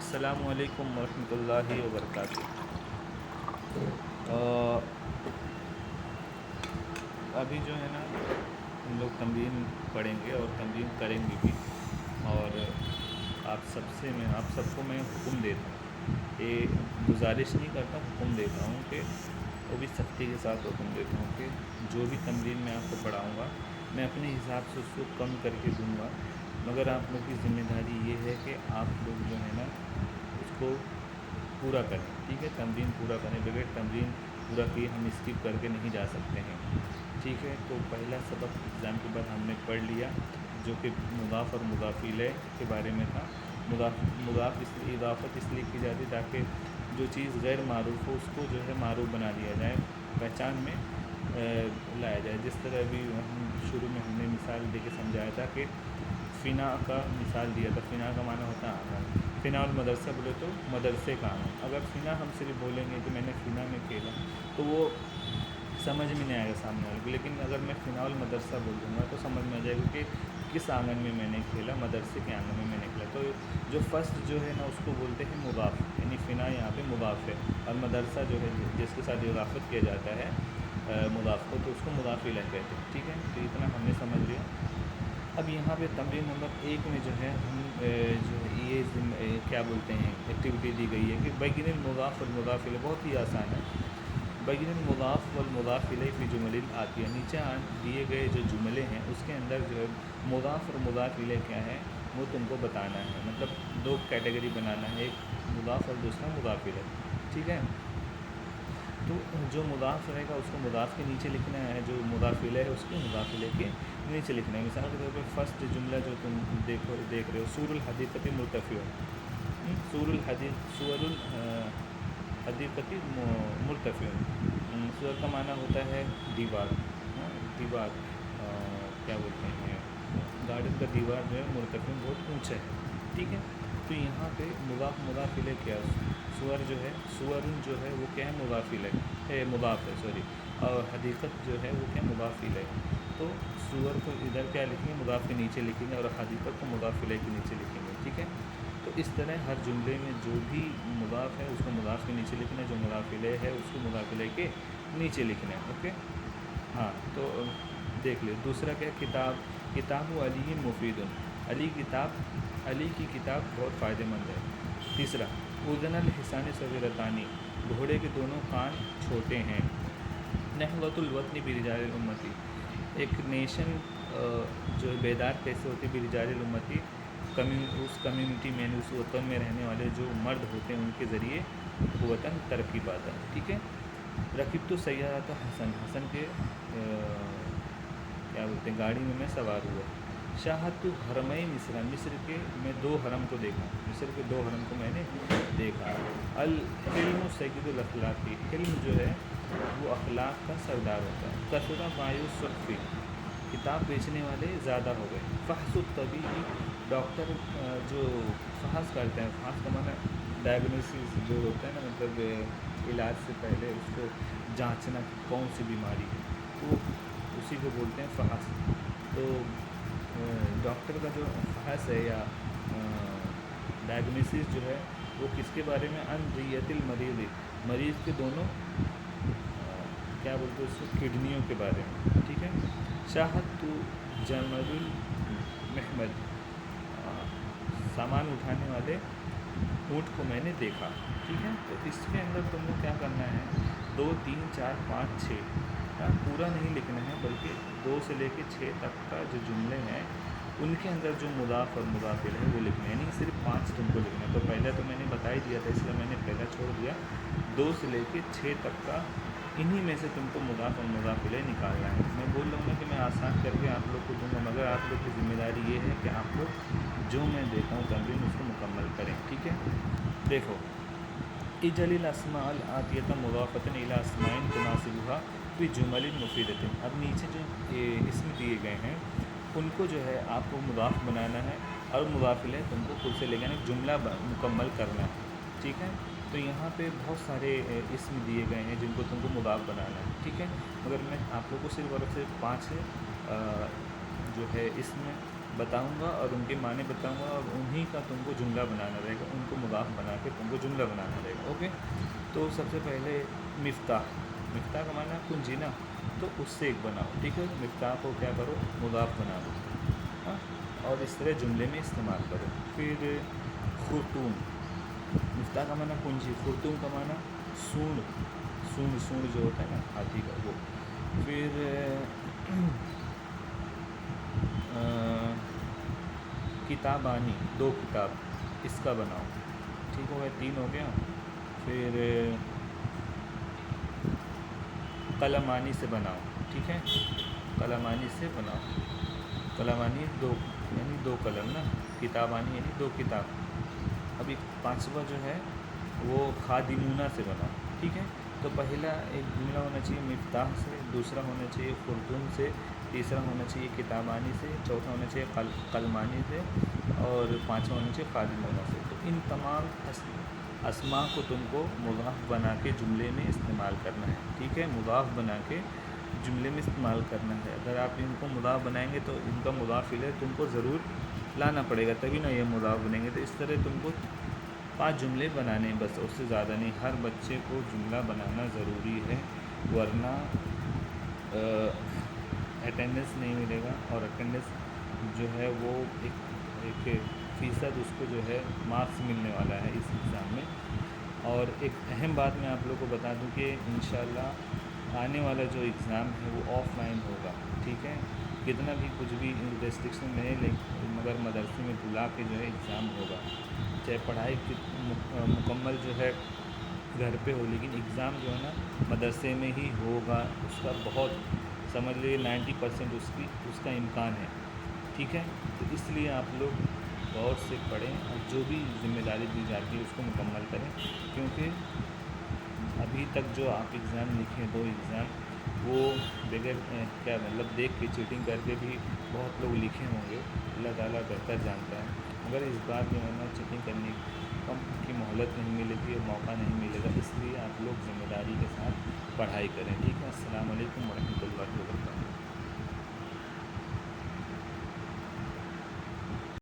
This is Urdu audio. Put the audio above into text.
السلام علیکم ورحمۃ اللہ وبرکاتہ۔ ابھی جو ہے نا ہم لوگ تمرین پڑھیں گے اور تمرین کریں گے بھی، اور آپ سب کو میں حکم دیتا ہوں، یہ گزارش نہیں کرتا، حکم دیتا ہوں کہ وہ بھی سختی کے ساتھ حکم دیتا ہوں کہ جو بھی تمرین میں آپ کو پڑھاؤں گا میں اپنے حساب سے اس کو کم کر کے دوں گا، مگر آپ لوگ کی ذمہ داری یہ ہے کہ آپ لوگ جو ہے نا اس کو پورا کریں، ٹھیک ہے؟ تمرین پورا کریں، بغیر تمرین پورا کیے ہم اسکپ کر کے نہیں جا سکتے ہیں، ٹھیک ہے؟ تو پہلا سبق ایگزام کے بعد ہم نے پڑھ لیا، جو کہ مضاف اور مضاف الیہ کے بارے میں تھا۔ اضافت اس لیے کی جاتی تاکہ جو چیز غیر معروف ہو اس کو جو ہے معروف بنا دیا جائے، پہچان میں لایا جائے۔ جس طرح ابھی شروع میں ہم نے مثال دے کے سمجھایا تھا کہ فنا کا مثال دیا تھا، فنا کا معنی ہوتا ہے آنگن، فنا المدرسہ بولے تو مدرسے کا آنگن۔ اگر فنا ہم صرف بولیں گے کہ میں نے فنا میں کھیلا تو وہ سمجھ میں نہیں آئے گا سامنے والے کو، لیکن اگر میں فنا المدرسہ بول دوں گا تو سمجھ میں آ جائے گا کہ کس آنگن میں نے کھیلا، مدرسے کے آنگن میں نے کھیلا۔ تو جو فرسٹ جو ہے نا اس کو بولتے ہیں مضاف، یعنی فنا یہاں پہ مضاف ہے، اور مدرسہ جو ہے جس کے ساتھ اضافت کیا جاتا ہے مضاف کو، تو اس کو مضاف الیہ کہتے ہیں، ٹھیک ہے؟ تو اتنا ہم نے سمجھ لیا۔ اب یہاں پہ تمرین نمبر 1 میں جو ہے ہم کیا بولتے ہیں ایکٹیویٹی دی گئی ہے کہ بین المضاف والمضاف الیہ، بہت ہی آسان ہے۔ بین المضاف والمضاف الیہ فی جمل آتیہ، نیچے دیے گئے جو جملے ہیں اس کے اندر جو ہے مضاف اور مضاف الیہ کیا ہے وہ تم کو بتانا ہے، مطلب 2 کیٹیگری بنانا ہے، ایک مضاف اور دوسرا مضاف الیہ، ٹھیک ہے؟ تو جو مضاف رہے گا اس کو مضاف کے نیچے لکھنا ہے، جو مضاف الیہ ہے اس کو مضاف الیہ کے نیچے لکھنا ہے۔ مثال کے طور پہ فرسٹ جملہ جو تم دیکھ رہے ہو، سور الحدیقۃ مرتفع، سور الحدیقۃ مرتفع، سور کا معنی ہوتا ہے دیوار، دیوار کیا بولتے ہیں گارڈن کا دیوار جو ہے مرتفع بہت اونچا ہے، ٹھیک ہے؟ تو یہاں پہ مضاف الیہ کیا ہے، سور جو ہے، سور جو ہے وہ کیا ہے مضاف الیہ مضاف ہے، سوری، اور حدیقت جو ہے وہ کیا مضاف الیہ، تو سور کو ادھر کیا لکھیں گے مضاف کے نیچے لکھیں گے، اور حدیقت کو مضاف الیہ کے نیچے لکھیں گے، ٹھیک ہے؟ تو اس طرح ہر جملے میں جو بھی مضاف ہے اس کو مضاف کے نیچے لکھنا ہے، جو مضاف الیہ ہے اس کو مضاف الیہ کے نیچے لکھنا ہے، اوکے؟ ہاں، تو دیکھ لیں دوسرا کیا، کتاب علی مفید، علی کی کتاب بہت فائدہ مند ہے۔ تیسرا، اذن الحصان صغیرتان، گھوڑے کے دونوں کان چھوٹے ہیں۔ نہضۃ الوطن برجال الامتی، ایک نیشن جو بیدار کیسے ہوتی برجال الامتی، اس کمیونٹی میں اس وطن میں رہنے والے جو مرد ہوتے ہیں ان کے ذریعے وطن ترقی پاتا ہے، ٹھیک ہے؟ رکبت سیارۃ حسن، حسن کے کیا بولتے ہیں گاڑی میں سوار ہوا۔ شاہدت حرمئی مصر، مصر کے میں 2 حرم کو دیکھا، مصر کے 2 حرم کو میں نے دیکھا۔ الحلم سید الاخلاق، حلم جو ہے وہ اخلاق کا سردار ہوتا ہے۔ کثر مایوس صحفی، کتاب بیچنے والے زیادہ ہو گئے۔ فحص الطبیب، ڈاکٹر جو فحص کرتے ہیں، فحص کا معنی ڈائگنوسس جو ہوتا ہے نا، مطلب علاج سے پہلے اس کو جانچنا کہ کون سی بیماری ہے، تو اسی کو بولتے ہیں فحص۔ تو ڈاکٹر کا جو فحص ہے یا ڈائگنوسس جو ہے وہ کس کے بارے میں، ان ریت المریض، مریض کے دونوں کیا بولتے ہیں اس کو کڈنیوں کے بارے میں، ٹھیک ہے؟ شاہد تو جمل المحمد، سامان اٹھانے والے اونٹ کو میں نے دیکھا، ٹھیک ہے؟ تو اس کے اندر تم کو کیا کرنا ہے، 2 3 4 5 6 پورا نہیں لکھنا ہے، بلکہ 2 سے لے کے 6 تک کا جو جملے ہیں ان کے اندر جو مضاف اور مضاف الیہ ہے وہ لکھنا ہے، یعنی صرف 5 تم کو لکھنا ہے۔ تو پہلا تو میں نے بتا ہی دیا تھا اس لیے میں نے پہلا چھوڑ دیا، 2 سے لے کے 6 تک کا انہی میں سے تم کو مضاف اور مضاف الیہ نکالنا ہے۔ میں بول رہا ہوں نا کہ میں آسان کر کے آپ لوگ کو دوں گا، مگر آپ لوگ کی ذمہ داری یہ ہے کہ آپ لوگ جو میں دیتا ہوں تمرین اس کو مکمل کریں، ٹھیک ہے؟ دیکھو، اجعل الاسماء الآتیۃ مضافۃ الی اسماء تناسبها فی جمل مفیدۃ، اب نیچے جو اسم دیے گئے ہیں ان کو جو ہے آپ کو مضاف بنانا ہے، اور مضاف الیہ تم کو خود سے لے کے جملہ مکمل کرنا ہے، ٹھیک ہے؟ تو یہاں پہ بہت سارے اسم دیے گئے ہیں جن کو تم کو مضاف بنانا ہے، ٹھیک ہے؟ مگر میں آپ لوگ کو صرف اور صرف 5 جو ہے اسم بتاؤں گا اور ان کے معنی بتاؤں گا، اور انہی کا تم کو جملہ بنانا رہے گا، ان کو مضاف بنا کے تم کو جملہ بنانا رہے گا. اوکے. تو سب سے پہلے مفتاح، مفتاح کا معنی کنجی نا، تو اس سے ایک بناؤ. ٹھیک ہے، مفتاح کو کیا کرو، مضاف بنا دو. ہاں، اور اس طرح جملے میں استعمال کرو. پھر خرطوم، مفتاح کا معنی کنجی، خرطوم کا معنی سونڈ، سونڈ سونڈ جو ہوتا ہے نا ہاتھی کا، وہ. پھر کتابانی، دو کتاب، اس کا بناؤ. ٹھیک ہو گیا، تین ہو گیا. پھر قلمانی سے بناؤ. ٹھیک ہے، قلمانی سے بناؤ. قلمانی دو، یعنی دو قلم نا. کتابانی یعنی دو کتاب. ابھی پانچواں جو ہے وہ خادمونہ سے بناؤ. ٹھیک ہے، تو پہلا ایک جملہ ہونا چاہیے مفتاح سے، دوسرا ہونا چاہیے خرطوم سے، تیسرا ہونا چاہیے کتابانی سے، چوتھا ہونا چاہیے قلمانی سے، اور پانچواں ہونا چاہیے خادمونہ سے. تو ان تمام اسماء کو تم کو مضاف بنا کے جملے میں استعمال کرنا ہے. ٹھیک ہے، مضاف بنا کے جملے میں استعمال کرنا ہے. اگر آپ ان کو مضاف بنائیں گے تو ان کا مضاف الیہ تم کو ضرور لانا پڑے گا، تبھی نہ یہ مضاف بنیں گے. تو اس طرح تم کو 5 جملے بنانے ہیں بس، اس سے زیادہ نہیں. ہر بچے کو جملہ بنانا ضروری ہے، ورنہ اٹینڈنس نہیں ملے گا. اور اٹینڈنس جو ہے وہ ایک فیصد اس کو جو ہے مارکس ملنے والا ہے اس ایگزام میں. اور ایک اہم بات میں آپ لوگوں کو بتا دوں کہ انشاءاللہ آنے والا جو ایگزام ہے وہ آف لائن ہوگا. ٹھیک ہے، کتنا بھی کچھ بھی ریسٹرکشن رہے، لیکن مگر مدرسے میں بلا کے جو ہے ایگزام ہوگا. چاہے پڑھائی مکمل جو ہے گھر پہ ہو، لیکن ایگزام جو ہے نا مدرسے میں ہی ہوگا. اس کا بہت سمجھ لیے 90% اس کا امکان ہے. ٹھیک ہے، تو اس لیے آپ لوگ غور سے پڑھیں اور جو بھی ذمہ داری دی جاتی ہے اس کو مکمل کریں. کیونکہ ابھی تک جو آپ ایگزام لکھیں 2 ایگزام، وہ بغیر کیا مطلب دیکھ کے چیٹنگ کر کے بھی بہت لوگ لکھے ہوں گے. اللہ تعالیٰ بہتر جانتا ہے. مگر اس بار جو ہے نا چیٹنگ کرنے کی مہلت نہیں ملے گی، موقع نہیں ملے گا. اس لیے آپ لوگ ذمہ داری کے ساتھ پڑھائی کریں. ٹھیک ہے، السلام علیکم ورحمۃ اللہ وبرکاتہ.